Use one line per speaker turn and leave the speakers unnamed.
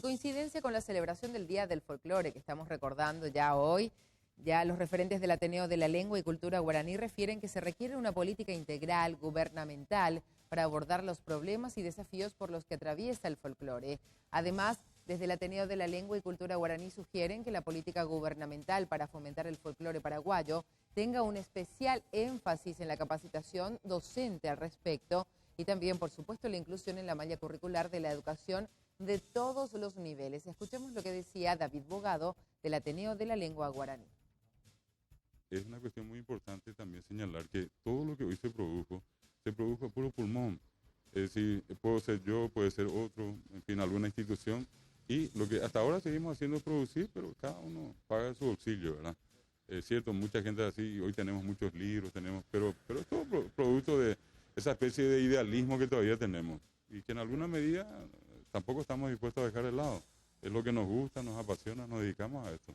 coincidencia con la celebración del Día del Folclore que estamos recordando ya hoy, ya los referentes del Ateneo de la Lengua y Cultura Guaraní refieren que se requiere una política integral, gubernamental, para abordar los problemas y desafíos por los que atraviesa el folclore. Además, desde el Ateneo de la Lengua y Cultura Guaraní sugieren que la política gubernamental para fomentar el folclore paraguayo tenga un especial énfasis en la capacitación docente al respecto y también, por supuesto, la inclusión en la malla curricular de la educación de todos los niveles. Escuchemos lo que decía David Bogado del Ateneo de la Lengua Guaraní.
Es una cuestión muy importante también señalar que todo lo que hoy se produjo a puro pulmón. Es decir, puedo ser yo, puede ser otro, en fin, alguna institución. Y lo que hasta ahora seguimos haciendo es producir, pero cada uno paga su bolsillo, ¿verdad? Es cierto, mucha gente así, hoy tenemos muchos libros, pero es todo producto de esa especie de idealismo que todavía tenemos. Y que en alguna medida tampoco estamos dispuestos a dejar de lado. Es lo que nos gusta, nos apasiona, nos dedicamos a esto.